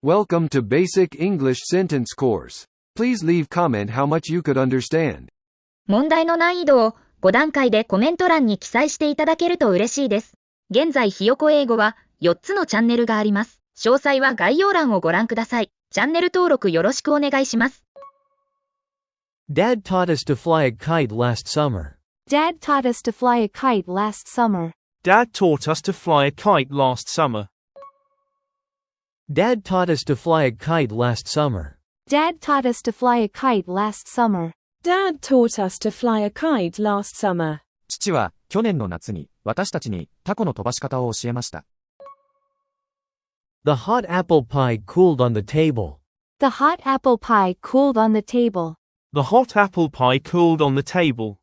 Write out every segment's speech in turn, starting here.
Welcome to Basic English Sentence course. Please leave comment how much you could understand. 問題の難易度を5段階でコメント欄に記載していただけると嬉しいです。現在ひよこ英語は4つのチャンネルがあります。詳細は概要欄をご覧ください。チャンネル登録よろしくお願いします。Dad taught us to fly a kite last summer. Dad taught us to fly a kite last summer. Dad taught us to fly a kite last summer. Dad taught us to fly a kite last summer. Dad taught us to fly a kite last summer. Dad taught us to fly a kite last summer. 父は去年の夏に私たちにタコの飛ばし方を教えました。The hot apple pie cooled on the table. The hot apple pie cooled on the table. The hot apple pie cooled on the table.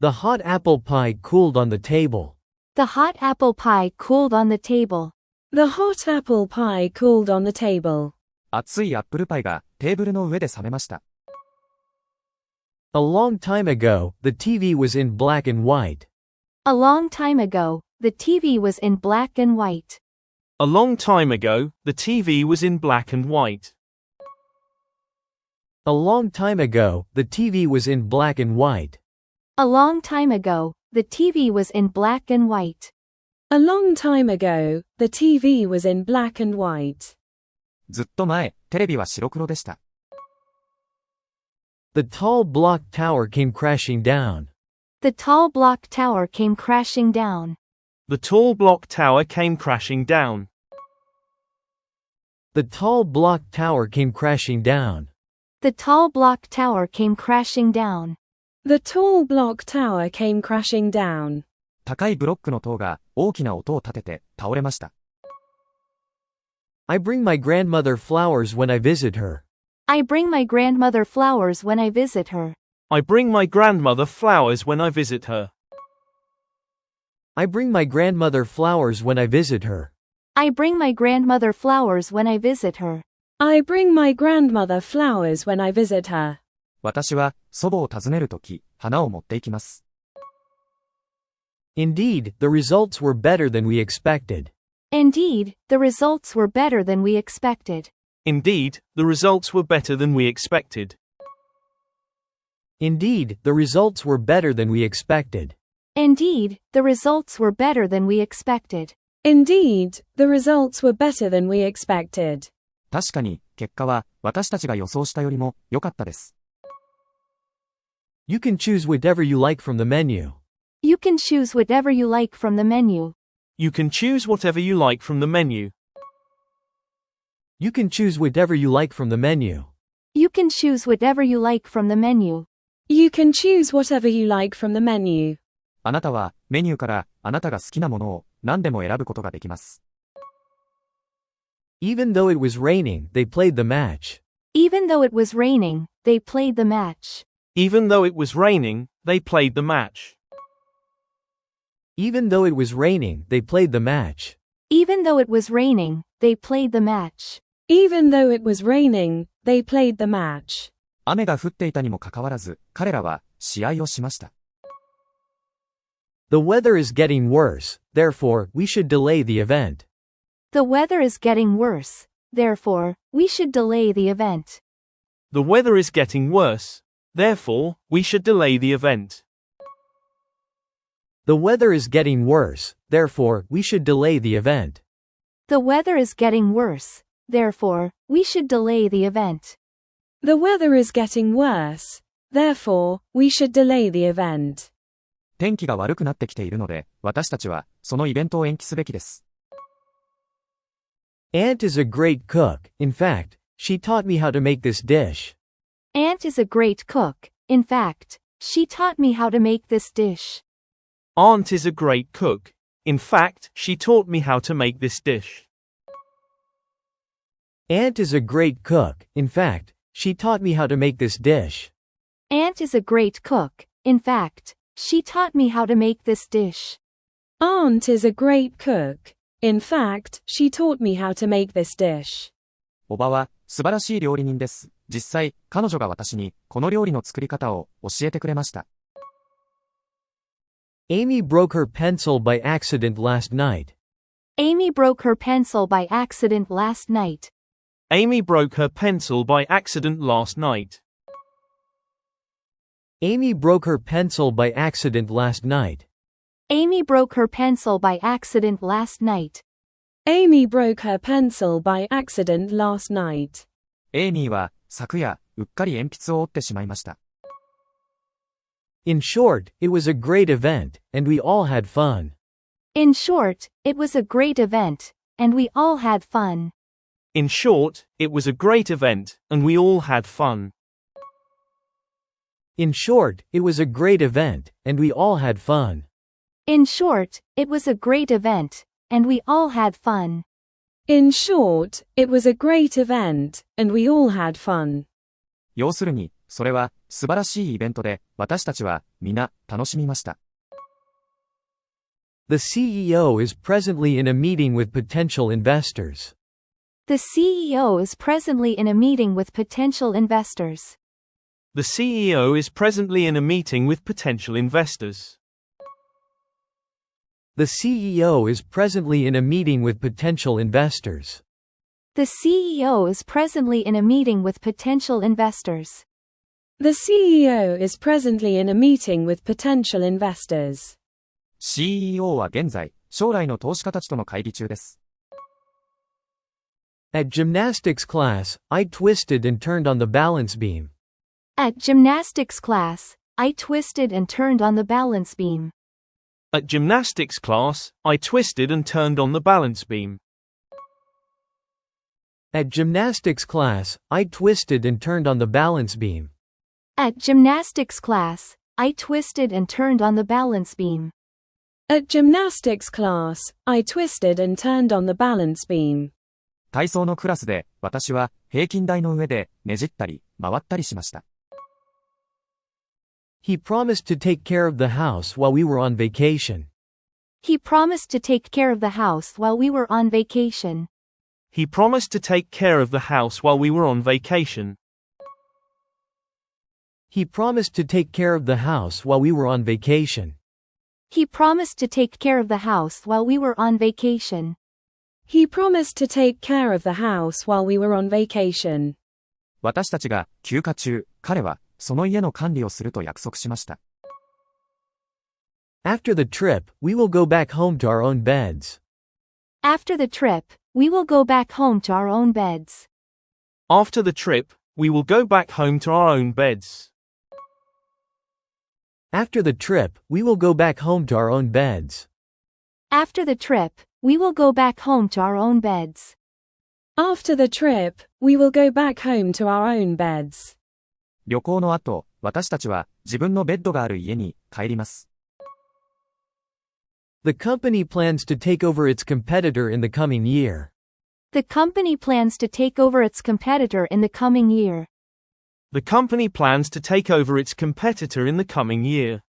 The hot apple pie cooled on the table. The hot apple pie cooled on the table. The hot apple pie cooled on the table. 熱いアップルパイがテーブルの上で冷めました。A long time ago, the TV was in black and white. A long time ago, the TV was in black and white. A long time ago, the TV was in black and white. A long time ago, the TV was in black and white. A long time ago, the TV was in black and white. A long time ago, the TV was in black and white. ずっと前、テレビは白黒でした。The tall block tower came crashing down. The tall block tower came crashing down. The tall block tower came crashing down. The tall block tower came crashing down. The tall block tower came crashing down. The tall block tower came crashing down. 高いブロックの塔が大きな音を立てて倒れました。I bring my grandmother flowers when I visit her. I bring my grandmother flowers when I visit her. I bring my grandmother flowers when I visit her. I bring my grandmother flowers when I visit her. I bring my grandmother flowers when I visit her. I bring my grandmother flowers when I visit her. 私は祖母を訪ねるとき、花を持っていきます。Indeed, the results were better than we expected. Indeed, the results were better than we expected. Indeed, the results were better than we expected. Indeed, the results were better than we expected. Indeed, the results were better than we expected. Indeed, the results were better than we expected. 確かに、結果は私たちが予想したよりも良かったです。You can choose whatever you like from the menu. You can choose whatever you like from the menu. You can choose whatever you like from the menu. You can choose whatever you like from the menu. You can choose whatever you like from the menu. You can choose whatever you like from the menu. あなたはメニューからあなたが好きなものを何でも選ぶことができます。Even though it was raining, they played the match. Even though it was raining, they played the match. Even though it was raining, they played the match. Even though it was raining, they played the match. Even though it was raining, they played the match. Even though it was raining, they played the match. 雨が降っていたにもかかわらず、彼らは試合をしました。The weather is getting worse, therefore, we should delay the event. The weather is getting worse, therefore, we should delay the event. The weather is getting worse, therefore, we should delay the event. The weather is getting worse, therefore, we should delay the event. The weather is getting worse, therefore, we should delay the event. The weather is getting worse, therefore, we should delay the event. 天気が悪くなってきているので、私たちはそのイベントを延期すべきです。Aunt is a great cook. In fact, she taught me how to make this dish. Aunt is a great cook. In fact, she taught me how to make this dish. Aunt is a great cook. In fact, she taught me how to make this dish. Aunt is a great cook. In fact, she taught me how to make this dish. Aunt is a great cook. In fact, she taught me how to make this dish. Aunt is a great cook. In fact, she taught me how to make this dish. おばは素晴らしい料理人です。実際、彼女が私にこの料理の作り方を教えてくれました。Amy broke her pencil by accident last night. Amy broke her pencil by accident last night. Amy broke her pencil by accident last night. Amy broke her pencil by accident last night. Amy broke her pencil by accident last night. Amy broke her pencil by accident last night. エイミーは昨夜うっかり鉛筆を折ってしまいました。In short, it was a great event, and we all had fun. In short, it was a great event, and we all had fun. In short, it was a great event, and we all had fun. In short, it was a great event, and we all had fun. In short, it was a great event, and we all had fun. In short, it was a great event, and we all had fun. 要するに、それは素晴らしいイベントで、私たちは皆楽しみました。The CEO is presently in a meeting with potential investors. The CEO is presently in a meeting with potential investors. The CEO is presently in a meeting with potential investors. The CEO is presently in a meeting with potential investors. The CEO is presently in a meeting with potential investors. The CEO is presently in a meeting with potential investors. CEO は現在、将来の投資家たちとの会議中です。At gymnastics class, I twisted and turned on the balance beam. At gymnastics class, I twisted and turned on the balance beam. At gymnastics class, I twisted and turned on the balance beam. At gymnastics class, I twisted and turned on the balance beam. At gymnastics class, I twisted and turned on the balance beam. At gymnastics class, I twisted and turned on the balance beam. 体操のクラスで、私は平均台の上でねじったり、回ったりしました。He promised to take care of the house while we were on vacation. He promised to take care of the house while we were on vacation. He promised to take care of the house while we were on vacation. He promised to take care of the house while we were on vacation. He promised to take care of the house while we were on vacation. He promised to take care of the house while we were on vacation. 私たちが休暇中、彼はその家の管理をすると約束しました。After the trip, we will go back home to our own beds. After the trip, we will go back home to our own beds. After the trip, we will go back home to our own beds. After the trip, we will go back home to our own beds. After the trip, we will go back home to our own beds. After the trip, we will go back home to our own beds. 旅行の後、私たちは自分のベッドがある家に帰ります。The company plans to take over its competitor in the coming year. The company plans to take over its competitor in the coming year. The company plans to take over its competitor in the coming year.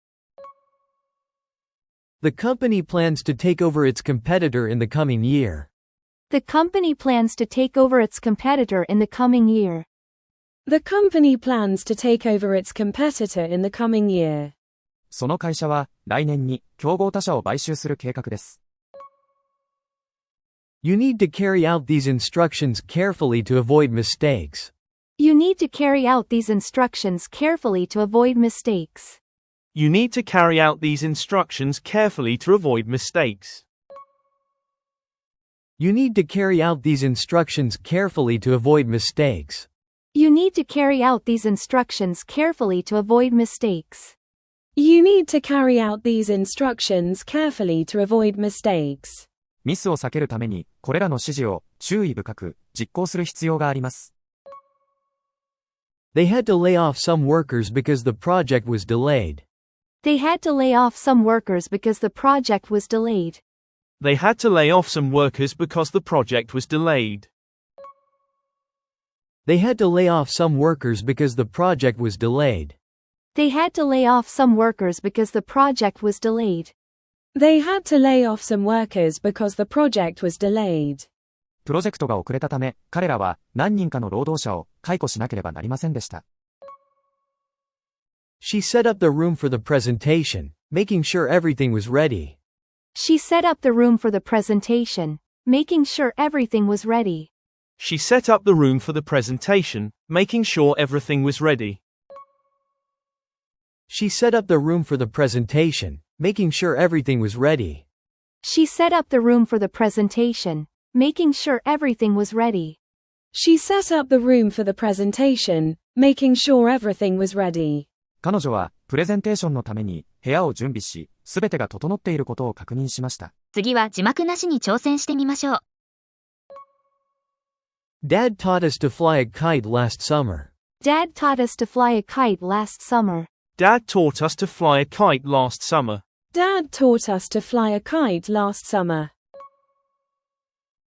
The company plans to take over its competitor in the coming year. The company plans to take over its competitor in the coming year. The company plans to take over its competitor in the coming year. その会社は来年に競合他社を買収する計画です。You need to carry out these instructions carefully to avoid mistakes. You need to carry out these instructions carefully to avoid mistakes. You need to carry out these instructions carefully to avoid mistakes. You need to carry out these instructions carefully to avoid mistakes. You need to carry out these instructions carefully to avoid mistakes. You need to carry out these instructions carefully to avoid mistakes. ミスを避けるために、これらの指示を注意深く実行する必要があります。They had to lay off some workers because the project was delayed. They had to lay off some workers because the project was delayed. They had to lay off some workers because the project was delayed. They had to lay off some workers because the project was delayed. They had to lay off some workers because the project was delayed. They had to lay off some workers because the project was delayed. プロジェクトが遅れたため、彼らは何人かの労働者を解雇しなければなりませんでした。She set up the room for the presentation, making sure everything was ready. She set up the room for the presentation, making sure everything was ready. She set up the room for the presentation, making sure everything was ready. She set up the room for the presentation, making sure everything was ready. She set up the room for the presentation, making sure everything was ready. She set up the room for the presentation, making sure everything was ready. 彼女は、プレゼンテーションのために、部屋を準備し、すべてが整っていることを確認しました。次は字幕なしに挑戦してみましょう。Dad taught us to fly a kite last summer. Dad taught us to fly a kite last summer. Dad taught us to fly a kite last summer. Dad taught us to fly a kite last summer.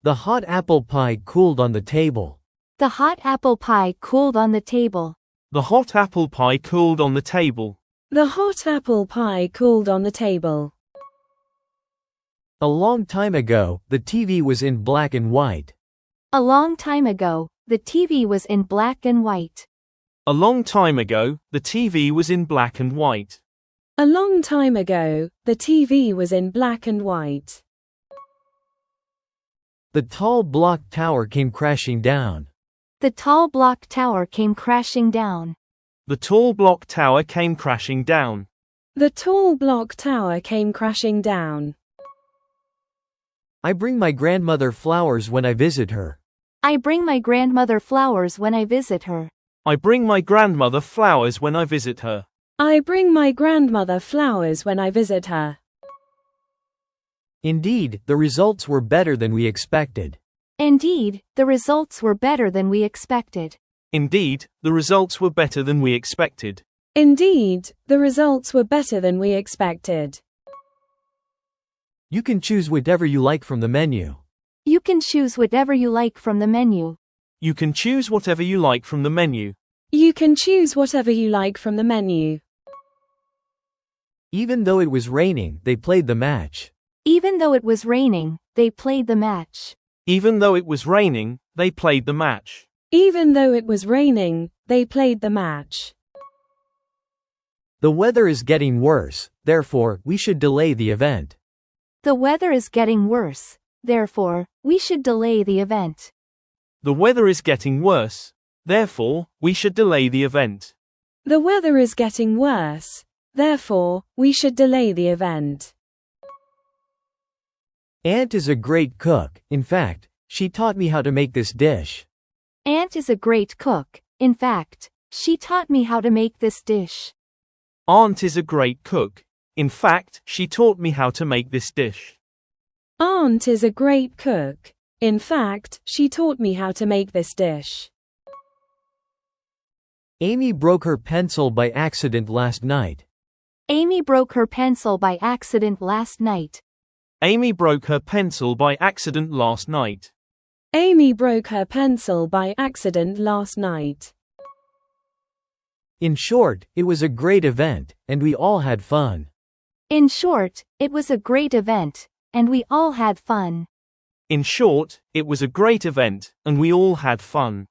The hot apple pie cooled on the table. The hot apple pie cooled on the table. The hot apple pie cooled on the table. The hot apple pie cooled on the table. A long time ago, the TV was in black and white. A long time ago, the TV was in black and white. A long time ago, the TV was in black and white. A long time ago, the TV was in black and white. The tall block tower came crashing down. The tall block tower came crashing down. The tall block tower came crashing down. The tall block tower came crashing down. I bring my grandmother flowers when I visit her. I bring my grandmother flowers when I visit her. I bring my grandmother flowers when I visit her. I bring my grandmother flowers when I visit her. Indeed, the results were better than we expected. Indeed, the results were better than we expected. Indeed, the results were better than we expected. Indeed, the results were better than we expected. You can choose whatever you like from the menu. You can choose whatever you like from the menu. You can choose whatever you like from the menu. You can choose whatever you like from the menu. Even though it was raining, they played the match. Even though it was raining, they played the match. Even though it was raining, they played the match. Even though it was raining, they played the match. The weather is getting worse, therefore, we should delay the event. The weather is getting worse, therefore, we should delay the event. The weather is getting worse, therefore, we should delay the event. The weather is getting worse, therefore, we should delay the event. Aunt is a great cook. In fact, she taught me how to make this dish. Aunt is a great cook. In fact, she taught me how to make this dish. Aunt is a great cook. In fact, she taught me how to make this dish. Aunt is a great cook. In fact, she taught me how to make this dish. Amy broke her pencil by accident last night. Amy broke her pencil by accident last night. Amy broke her pencil by accident last night. Amy broke her pencil by accident last night. In short, it was a great event, and we all had fun. In short, it was a great event, and we all had fun. In short, it was a great event, and we all had fun.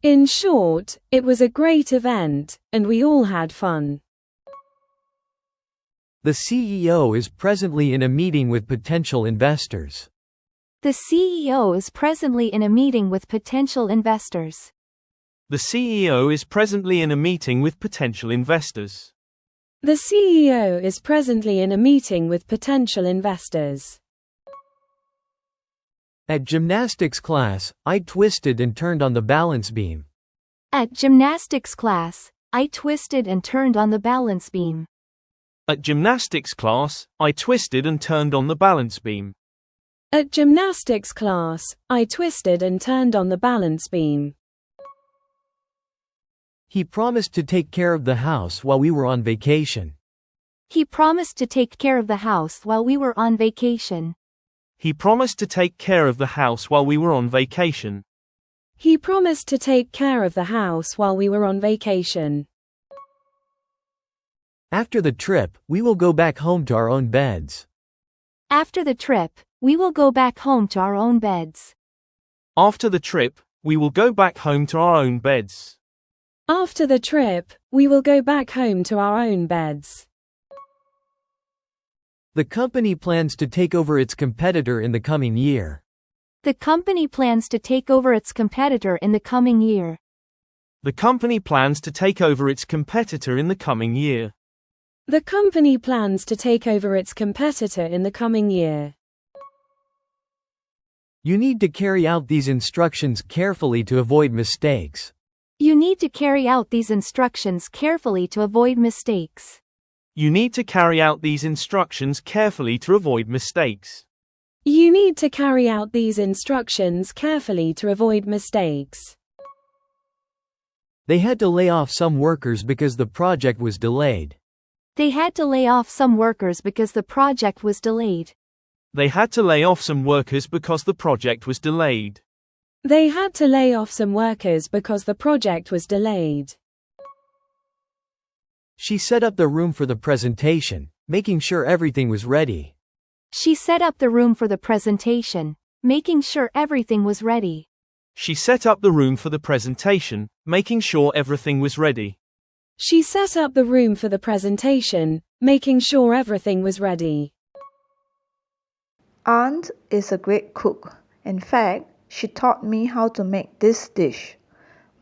In short, it was a great event, and we all had fun. The CEO is presently in a meeting with potential investors. The CEO is presently in a meeting with potential investors. The CEO is presently in a meeting with potential investors. The CEO is presently in a meeting with potential investors. At gymnastics class, I twisted and turned on the balance beam. At gymnastics class, I twisted and turned on the balance beam. At gymnastics class, I twisted and turned on the balance beam. At gymnastics class, I twisted and turned on the balance beam. He promised to take care of the house while we were on vacation. He promised to take care of the house while we were on vacation. He promised to take care of the house while we were on vacation. He promised to take care of the house while we were on vacation. After the trip, we will go back home to our own beds. After the trip, we will go back home to our own beds. After the trip, we will go back home to our own beds. After the trip, we will go back home to our own beds. The company plans to take over its competitor in the coming year. The company plans to take over its competitor in the coming year. The company plans to take over its competitor in the coming year. The company plans to take over its competitor in the coming year. You need to carry out these instructions carefully to avoid mistakes. You need to carry out these instructions carefully to avoid mistakes. You need to carry out these instructions carefully to avoid mistakes. You need to carry out these instructions carefully to avoid mistakes. They had to lay off some workers because the project was delayed. They had to lay off some workers because the project was delayed. They had to lay off some workers because the project was delayed. They had to lay off some workers because the project was delayed. She set up the room for the presentation, making sure everything was ready. She set up the room for the presentation, making sure everything was ready. She set up the room for the presentation, making sure everything was ready. She set up the room for the presentation, making sure everything was ready. Aunt is a great cook. In fact, she taught me how to make this dish.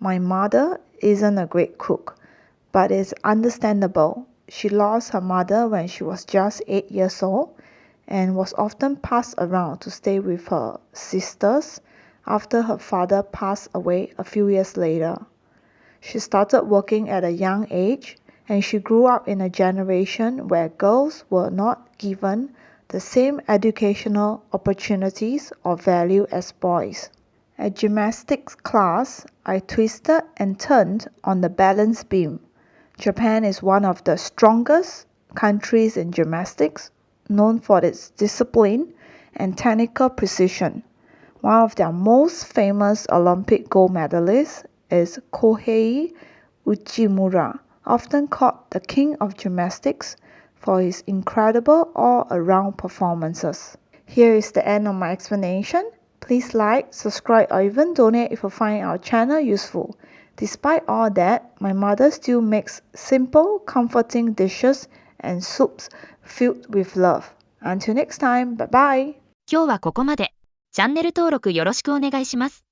My mother isn't a great cook, but it's understandable. She lost her mother when she was just 8 years old and was often passed around to stay with her sisters after her father passed away a few years later. She started working at a young age, and she grew up in a generation where girls were not given the same educational opportunities or value as boys. At gymnastics class, I twisted and turned on the balance beam. Japan is one of the strongest countries in gymnastics, known for its discipline and technical precision. One of their most famous Olympic gold medalists is Kōhei Uchimura, often called the King of Gymnastics for his incredible all-around performances. Here is the end of my explanation. Please like, subscribe, or even donate if you find our channel useful. Despite all that, my mother still makes simple, comforting dishes and soups filled with love. Until next time, bye bye! 今日はここまで。チャンネル登録よろしくお願いします。